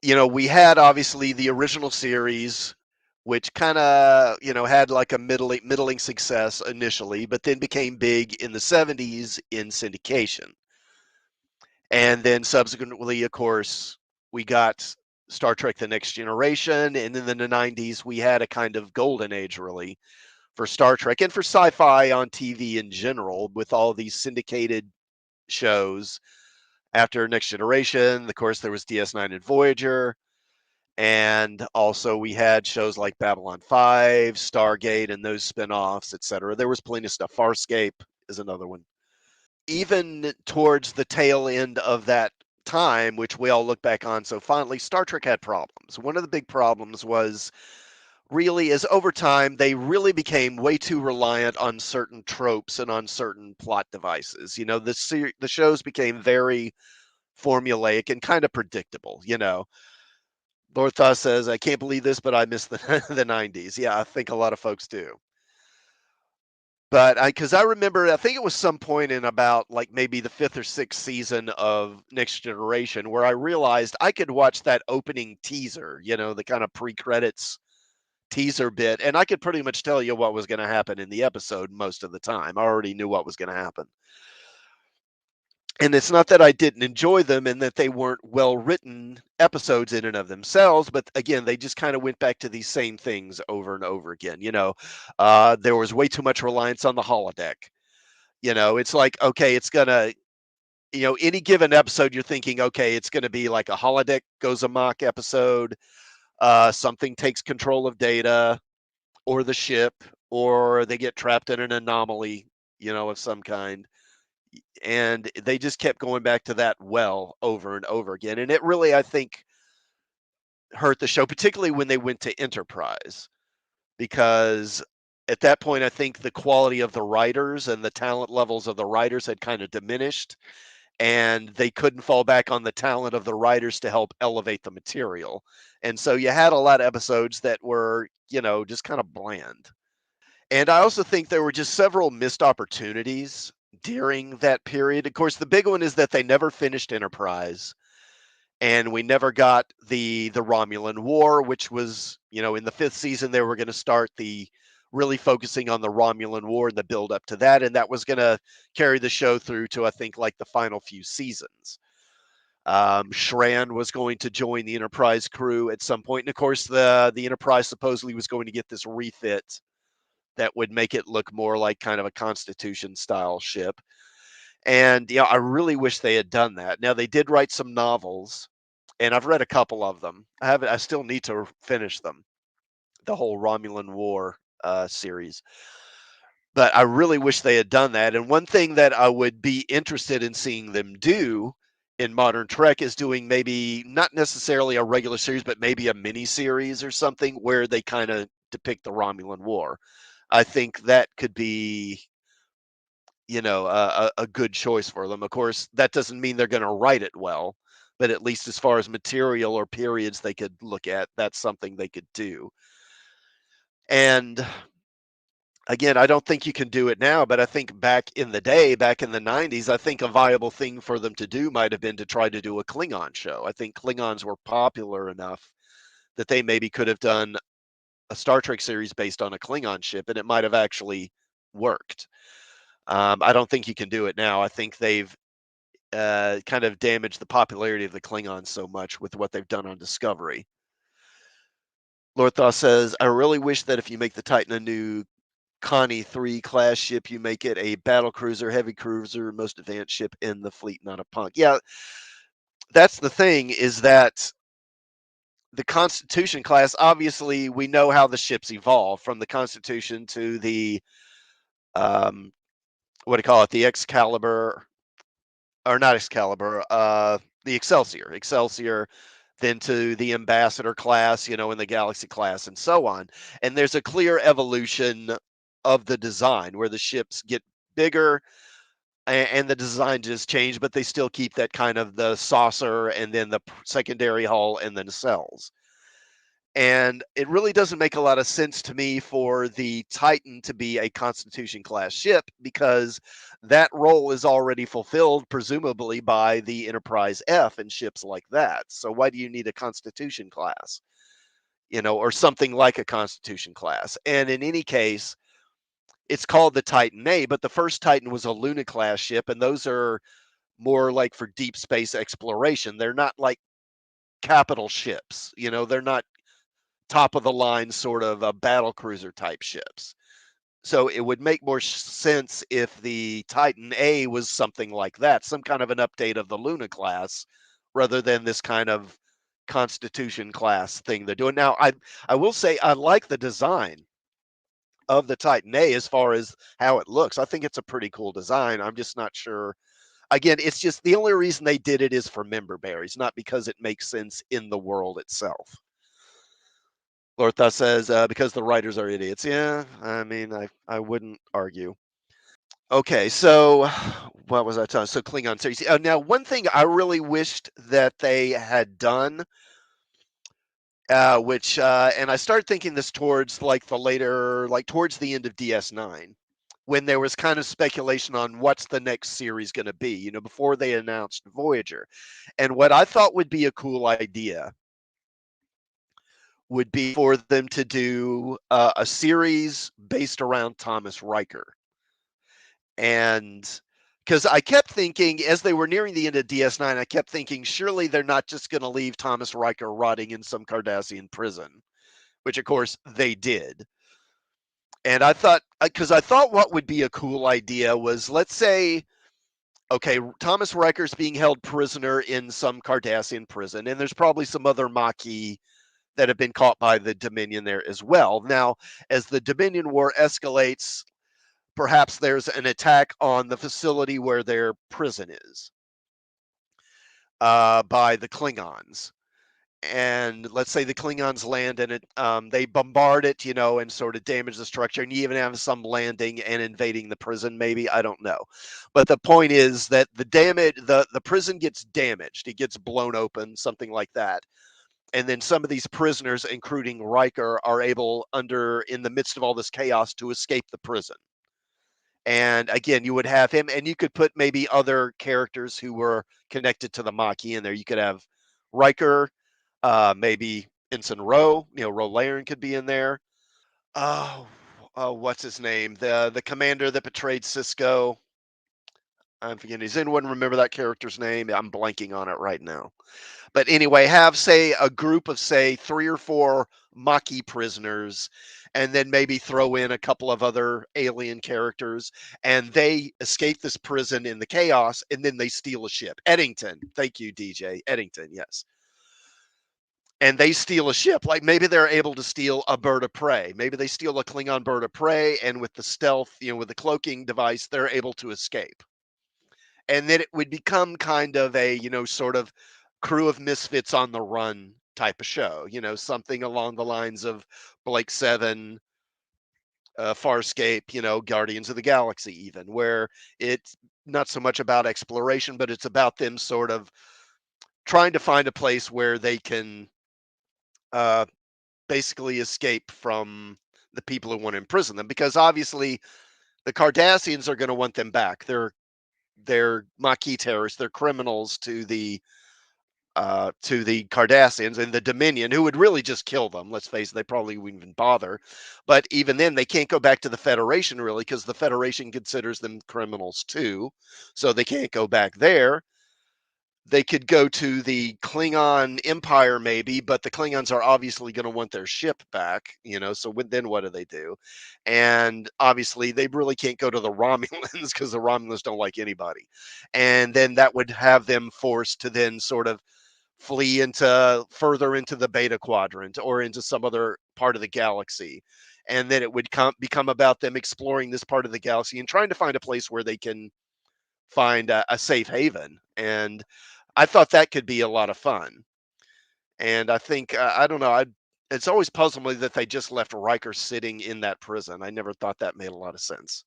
we had obviously the original series, which kind of, had like a middling success initially, but then became big in the 70s in syndication. And then subsequently, of course, we got Star Trek The Next Generation. And in the 90s, we had a kind of golden age, really, for Star Trek and for sci fi on TV in general, with all these syndicated shows. After Next Generation, of course, there was DS9 and Voyager. And also, we had shows like Babylon 5, Stargate, and those spin offs, etc. There was plenty of stuff. Farscape is another one. Even towards the tail end of that time, which we all look back on so fondly, Star Trek had problems. One of the big problems was really as over time they really became way too reliant on certain tropes and on certain plot devices. The shows became very formulaic and kind of predictable. Lord Thaw says, "I can't believe this, but I miss the the '90s." Yeah, I think a lot of folks do. But because I remember, I think it was some point in about like maybe the fifth or sixth season of Next Generation where I realized I could watch that opening teaser, the kind of pre-credits teaser bit, and I could pretty much tell you what was going to happen in the episode most of the time. I already knew what was going to happen. And it's not that I didn't enjoy them and that they weren't well written episodes in and of themselves, but again, they just kind of went back to these same things over and over again. There was way too much reliance on the holodeck. It's like, okay, it's gonna, any given episode, you're thinking, okay, it's gonna be like a holodeck goes amok episode, something takes control of Data or the ship, or they get trapped in an anomaly, of some kind. And they just kept going back to that well over and over again. And it really, I think, hurt the show, particularly when they went to Enterprise, because at that point, I think the quality of the writers and the talent levels of the writers had kind of diminished, and they couldn't fall back on the talent of the writers to help elevate the material. And so you had a lot of episodes that were, just kind of bland. And I also think there were just several missed opportunities during that period. Of course, the big one is that they never finished Enterprise, and we never got the Romulan War, which was, in the fifth season they were going to start the really focusing on the Romulan War and the build up to that, and that was going to carry the show through to I think like the final few seasons. Shran was going to join the Enterprise crew at some point, and of course the Enterprise supposedly was going to get this refit that would make it look more like kind of a Constitution style ship. And I really wish they had done that. Now they did write some novels, and I've read a couple of them. I still need to finish them. The whole Romulan War series. But I really wish they had done that. And one thing that I would be interested in seeing them do in modern Trek is doing maybe not necessarily a regular series, but maybe a mini series or something where they kind of depict the Romulan War. I think that could be, a good choice for them. Of course, that doesn't mean they're going to write it well, but at least as far as material or periods they could look at, that's something they could do. And again, I don't think you can do it now, but I think back in the day, back in the 90s, I think a viable thing for them to do might have been to try to do a Klingon show. I think Klingons were popular enough that they maybe could have done a Star Trek series based on a Klingon ship, and it might have actually worked. I don't think you can do it now. I think they've kind of damaged the popularity of the Klingons so much with what they've done on Discovery. Lord Thaw says, I really wish that if you make the Titan a new Connie 3 class ship, you make it a battle cruiser, heavy cruiser, most advanced ship in the fleet, not a punk. Yeah, that's the thing, is that the Constitution class, obviously, we know how the ships evolve from the Constitution to the, um, what do you call it, the Excalibur, or not Excalibur, the Excelsior, then to the Ambassador class, in the Galaxy class, and so on. And there's a clear evolution of the design where the ships get bigger and the design just changed, but they still keep that kind of the saucer and then the secondary hull and then cells. And it really doesn't make a lot of sense to me for the Titan to be a Constitution class ship because that role is already fulfilled, presumably by the Enterprise F and ships like that. So why do you need a Constitution class? Or something like a Constitution class. And in any case, it's called the Titan A, but the first Titan was a Luna class ship, and those are more like for deep space exploration. They're not like capital ships, they're not top of the line sort of battle cruiser type ships. So it would make more sense if the Titan A was something like that, some kind of an update of the Luna class, rather than this kind of Constitution class thing they're doing now. I will say I like the design of the Titan A as far as how it looks. I think it's a pretty cool design. I'm just not sure. Again, it's just the only reason they did it is for member berries, not because it makes sense in the world itself. Lortha says, because the writers are idiots. Yeah, I mean, I wouldn't argue. Okay, so what was I talking? So Klingon series. Now, one thing I really wished that they had done, and I started thinking this towards like towards the end of DS9, when there was kind of speculation on what's the next series going to be, before they announced Voyager. And what I thought would be a cool idea would be for them to do a series based around Thomas Riker. And because I kept thinking, as they were nearing the end of DS9, I kept thinking, surely they're not just going to leave Thomas Riker rotting in some Cardassian prison, which of course they did. And I thought, because I thought what would be a cool idea was, let's say, okay, Thomas Riker's being held prisoner in some Cardassian prison, and there's probably some other Maquis that have been caught by the Dominion there as well. Now, as the Dominion War escalates, perhaps there's an attack on the facility where their prison is by the Klingons. And let's say the Klingons land and they bombard it, and sort of damage the structure. And you even have some landing and invading the prison, maybe. I don't know. But the point is that the prison gets damaged. It gets blown open, something like that. And then some of these prisoners, including Riker, are able, in the midst of all this chaos, to escape the prison. And again, you would have him, and you could put maybe other characters who were connected to the Maquis in there. You could have Riker, maybe Ensign Ro, Ro Laren could be in there. Oh, what's his name? The commander that betrayed Cisco. I'm forgetting. Does anyone remember that character's name? I'm blanking on it right now. But anyway, have, say, a group of, say, 3 or 4 Maquis prisoners, and then maybe throw in a couple of other alien characters, and they escape this prison in the chaos, and then they steal a ship. Eddington. Thank you, DJ. Eddington, yes. And they steal a ship. Like maybe they're able to steal a bird of prey. Maybe they steal a Klingon bird of prey, and with the stealth, with the cloaking device, they're able to escape. And then it would become kind of a, sort of crew of misfits on the run type of show, something along the lines of Blake Seven, Farscape, Guardians of the Galaxy, even, where it's not so much about exploration, but it's about them sort of trying to find a place where they can uh, basically escape from the people who want to imprison them, because obviously the Cardassians are going to want them back. They're Maquis terrorists. They're criminals to the Cardassians and the Dominion, who would really just kill them. Let's face it, they probably wouldn't even bother. But even then, they can't go back to the Federation, really, because the Federation considers them criminals too. So they can't go back there. They could go to the Klingon Empire, maybe, but the Klingons are obviously going to want their ship back, so then what do they do? And obviously, they really can't go to the Romulans because the Romulans don't like anybody. And then that would have them forced to then sort of flee further into the Beta Quadrant or into some other part of the galaxy. And then it would become about them exploring this part of the galaxy and trying to find a place where they can find a safe haven. And I thought that could be a lot of fun. And I think I don't know. It's always puzzled me that they just left Riker sitting in that prison. I never thought that made a lot of sense.